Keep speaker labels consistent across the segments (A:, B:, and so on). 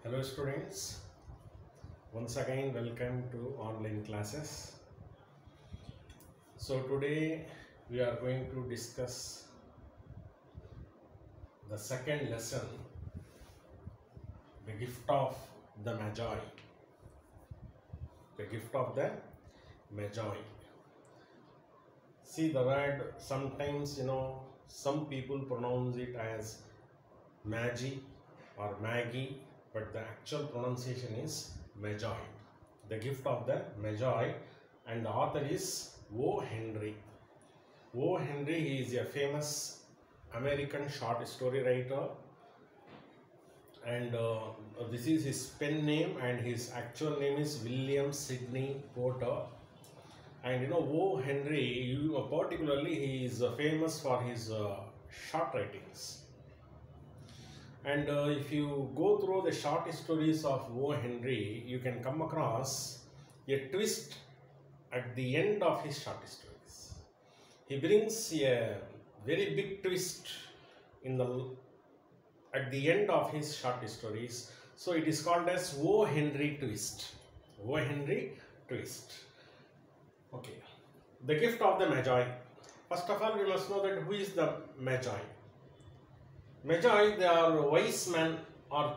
A: Hello students, once again welcome to online classes. So today we are going to discuss the second lesson, the gift of the Magi. The gift of the Magi. See the word, sometimes some people pronounce it as Magi or Maggie, but the actual pronunciation is Magi. The gift of the Magi, and the author is O. Henry. O. Henry, he is a famous American short story writer, and this is his pen name, and his actual name is William Sidney Porter. And O. Henry, particularly he is famous for his short writings. And if you go through the short stories of O. Henry, you can come across a twist at the end of his short stories. He brings a very big twist at the end of his short stories. So it is called as O. Henry twist. O. Henry twist. Okay. The gift of the Magi. First of all, we must know that who is the Magi. Magi, they are wise men, or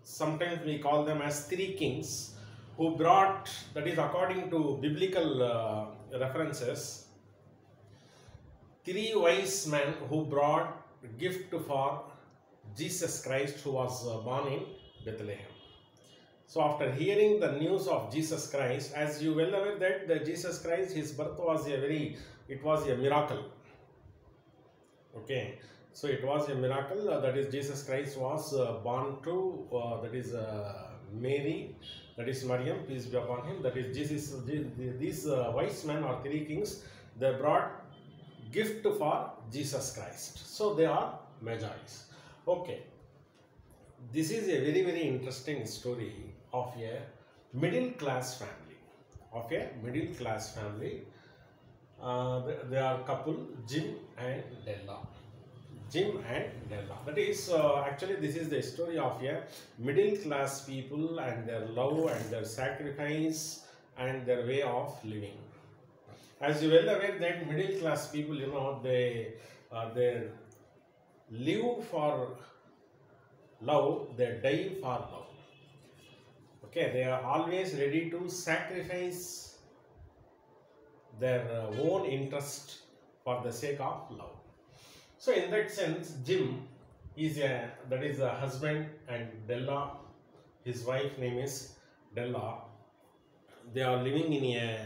A: sometimes we call them as three kings, who brought, that is according to biblical references, three wise men who brought gift for Jesus Christ, who was born in Bethlehem. So after hearing the news of Jesus Christ, as you well aware that the Jesus Christ, his birth was it was a miracle. Okay. So it was a miracle, that is Jesus Christ was born to that is Mary, that is Maryam, peace be upon him. That is Jesus. These wise men or three kings, they brought gift for Jesus Christ. So they are Magi. Okay, this is a very interesting story of a middle class family. They are couple, Jim and Della. That is actually this is the story of a middle class people and their love and their sacrifice and their way of living. As you well aware that middle class people, they live for love, they die for love. Okay, they are always ready to sacrifice their own interest for the sake of love. So in that sense, Jim is a husband, and Della, his wife name is Della. They are living in a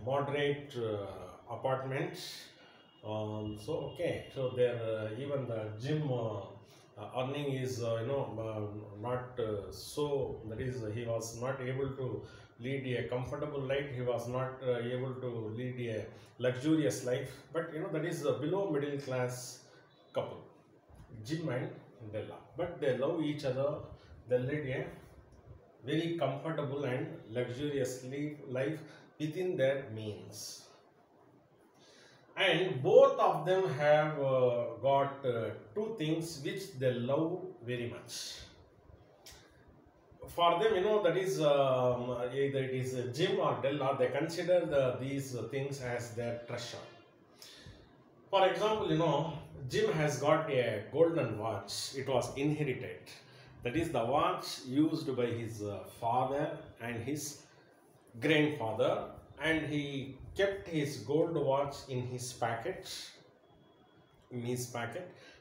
A: moderate apartment. So their even the Jim earning is not so, that is he was not able to lead a comfortable life, he was not able to lead a luxurious life, but that is a below middle class couple, Jim and Della, but they love each other. They lead a very comfortable and luxurious life within their means, and both of them have got two things which they love very much. For them, that is either it is Jim or Della, they consider these things as their treasure. For example, Jim has got a golden watch. It was inherited. That is the watch used by his father and his grandfather, and he kept his gold watch in his packet.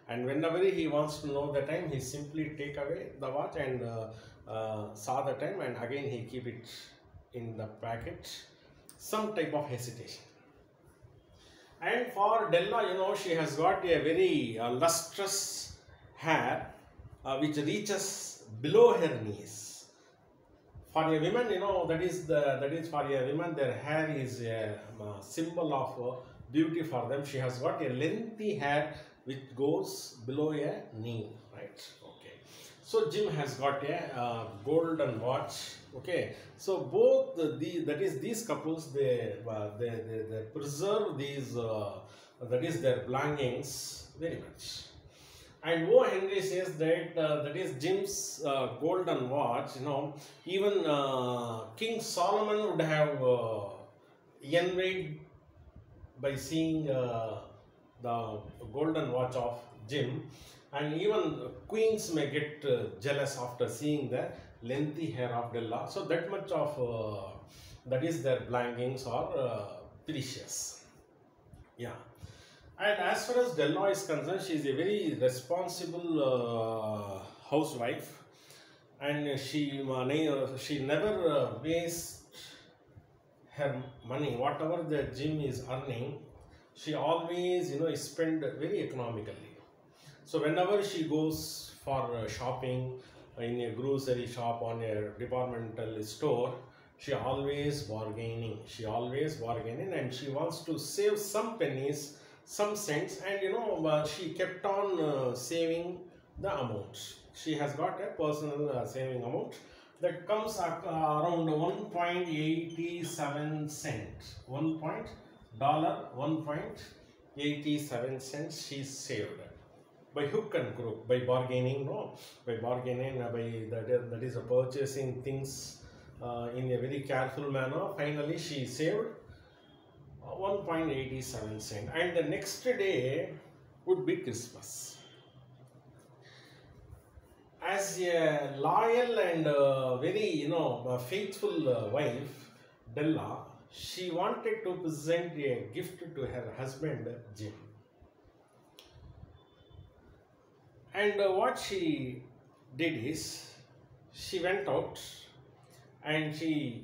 A: And whenever he wants to know the time, he simply take away the watch and saw the time, and again he keep it in the packet. Some type of hesitation. And for Della, she has got a very lustrous hair which reaches below her knees. For a woman, that is for a woman, their hair is a symbol of beauty for them. She has got a lengthy hair which goes below a knee, right? Okay. So Jim has got a golden watch. Okay. So both these couples, they preserve these that is their belongings very much. And O. Henry says that that is Jim's golden watch. Even King Solomon would have envied by seeing the golden watch of Jim, and even queens may get jealous after seeing the lengthy hair of Della. So that much of that is their belongings are precious. Yeah. And as far as Della is concerned, she is a very responsible housewife, and she never wastes her money. Whatever the Jim is earning, she always spend very economically. So whenever she goes for shopping in a grocery shop on a departmental store, she always bargaining. She always bargaining, and she wants to save some pennies, some cents, and she kept on saving the amount. She has got a personal saving amount that comes around 1.87 cents. 1.87 cents she saved by hook and crook, by bargaining, by bargaining, that is purchasing things in a very careful manner. Finally, she saved 1.87 cent, and the next day would be Christmas. As a loyal and very faithful wife, Della, she wanted to present a gift to her husband Jim. And what she did is, she went out and she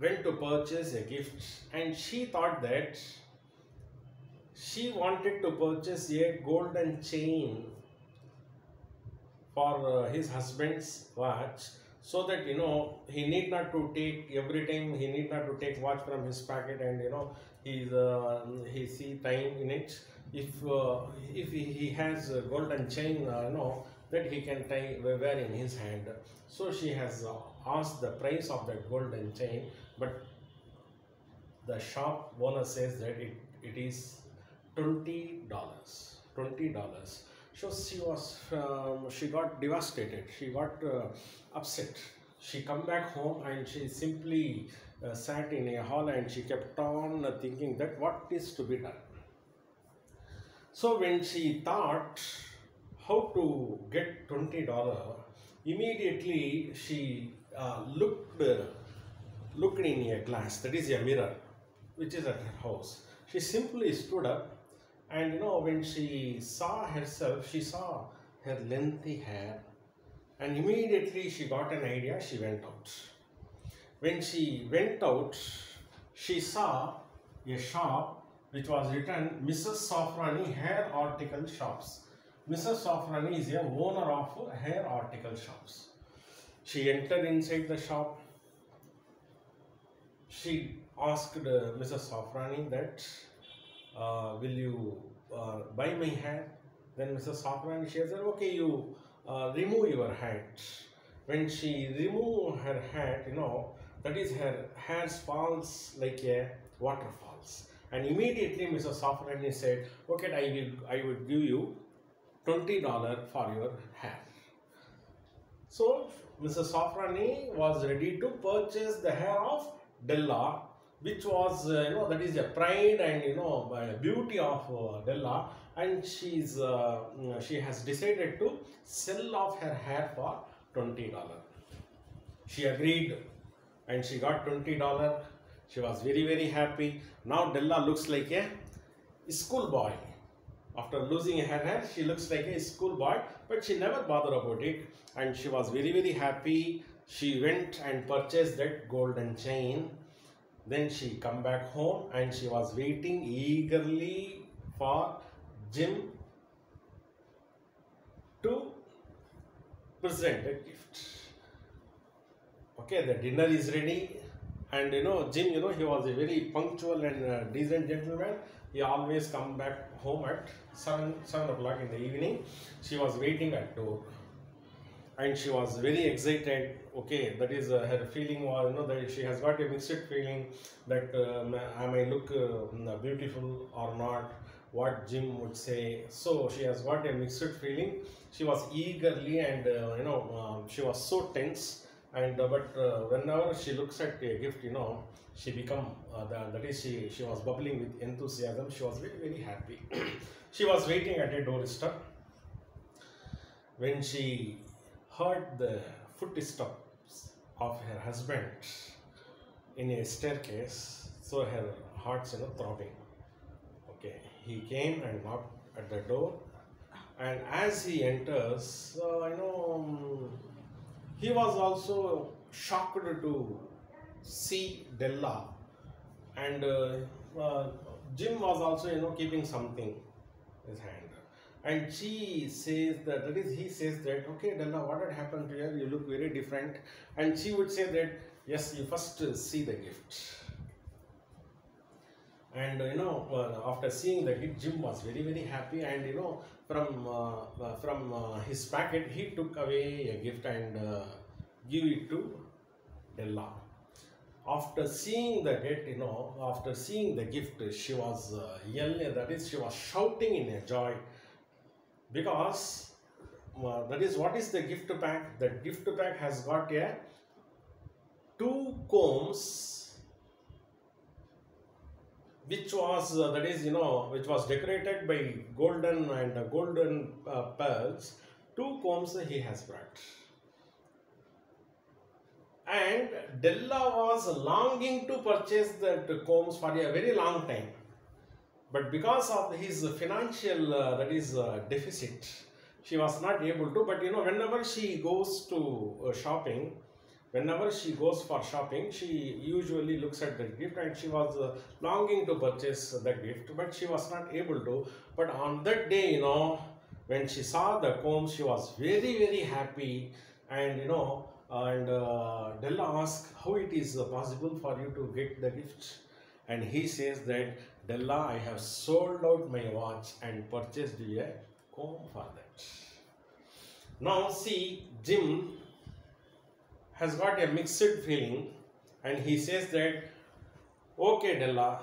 A: went to purchase a gift, and she thought that she wanted to purchase a golden chain for his husband's watch, so that he need not to take every time, he need not to take watch from his pocket, and he see time in it. If he has a golden chain, that he can wear in his hand. So she has asked the price of that golden chain, but the shop owner says that it is $20. $20. So she got devastated. She got upset. She come back home and she simply sat in a hall, and she kept on thinking that what is to be done. So when she thought how to get $20, immediately she looked in a glass, that is a mirror, which is at her house. She simply stood up, and when she saw herself, she saw her lengthy hair, and immediately she got an idea. She went out. When she went out, she saw a shop which was written Mrs. Sofrani Hair Article Shops. Mrs. Sofrani is a owner of hair article shops. She entered inside the shop. She asked Mrs. Sofrani that, will you buy my hat? Then Mrs. Sofrani, she said, okay, you remove your hat. When she removed her hat, that is, her hair falls like a waterfalls. And immediately Mrs. Sofrani said, okay, I will give you $20 for your hair. So Mrs. Sofrani was ready to purchase the hair of Della, which was that is a pride and beauty of Della, and she has decided to sell off her hair for $20. She agreed, and she got $20. She was very, very happy. Now Della looks like a schoolboy. After losing her hair, she looks like a schoolboy, but she never bothered about it, and she was very, very happy. She went and purchased that golden chain. Then she come back home, and she was waiting eagerly for Jim to present a gift. Okay, the dinner is ready, and Jim, he was a very punctual and decent gentleman. He always come back home at 7 o'clock in the evening. She was waiting at door, and she was very excited. Okay, that is her feeling was, that she has got a mixed feeling that I may look beautiful or not. what Jim would say. So she has got a mixed feeling. She was eagerly and she was so tense. And but whenever she looks at a gift, she become that is she was bubbling with enthusiasm. She was very very happy. She was waiting at a doorstep when she heard the footsteps of her husband in a staircase. So her heart's throbbing. Okay, he came and knocked at the door, and as he enters, he was also shocked to see Della, and Jim was also keeping something in his hand, and she says that is he says that, okay Della, what had happened to you? You look very different. And she would say that, yes, you first see the gift. And after seeing the gift, Jim was very very happy, and from his packet he took away a gift and give it to Della. After seeing the gift, after seeing the gift, she was yelling, that is she was shouting in a joy, because that is what is the gift pack. The gift pack has got a 2 combs, which was which was decorated by golden and golden pearls. 2 combs he has brought, and Della was longing to purchase that combs for a very long time, but because of his financial deficit, she was not able to. But whenever she goes to shopping, whenever she goes for shopping, she usually looks at the gift, and she was longing to purchase the gift, but she was not able to. But on that day, when she saw the comb, she was very very happy. And Della asked how it is possible for you to get the gift, and he says that, Della, I have sold out my watch and purchased you a comb for that. Now see, Jim has got a mixed feeling, and he says that, okay Della,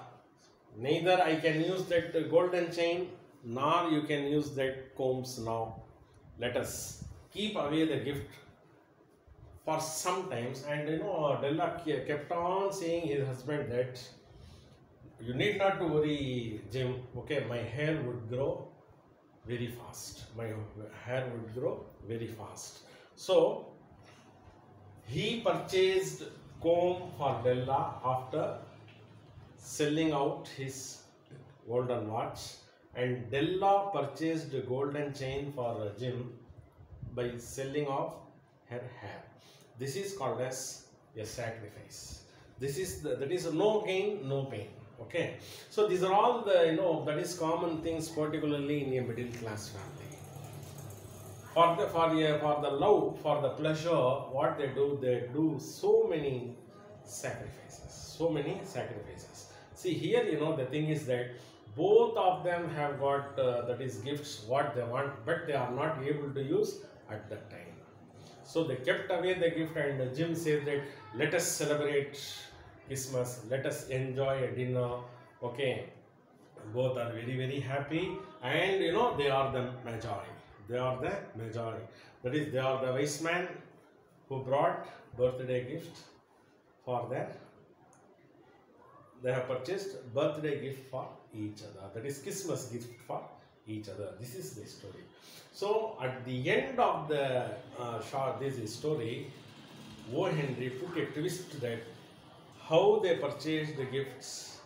A: neither I can use that golden chain nor you can use that combs now. Let us keep away the gift for some times. And Della kept on saying his husband that, you need not to worry, Jim. Okay, my hair would grow very fast. My hair would grow very fast. So he purchased comb for Della after selling out his golden watch, and Della purchased a golden chain for Jim by selling off her hair. This is called as a sacrifice. This is that is no gain, no pain. Okay, so these are all the that is common things, particularly in a middle class family. For the love, for the pleasure, what they do so many sacrifices, so many sacrifices. See here, the thing is that both of them have got that is gifts what they want, but they are not able to use at that time. So they kept away the gift, and Jim said that, let us celebrate Christmas, let us enjoy a dinner. Okay, both are very very happy, and they are the magi. They are the magi. That is, they are the wise man who brought birthday gift for their. They have purchased birthday gift for each other. That is Christmas gift for each other. This is the story. So at the end of the this story, O. Henry put a twist that how they purchased the gifts,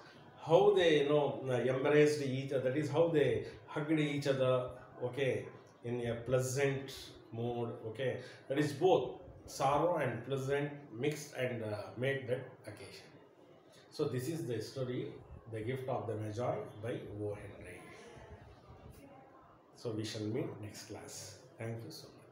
A: how they embraced each other. That is how they hugged each other. Okay, in a pleasant mood. Okay, that is both sorrow and pleasant mixed and made that occasion. So this is the story, The Gift of the Magi by O. Henry. So we shall meet next class. Thank you so much.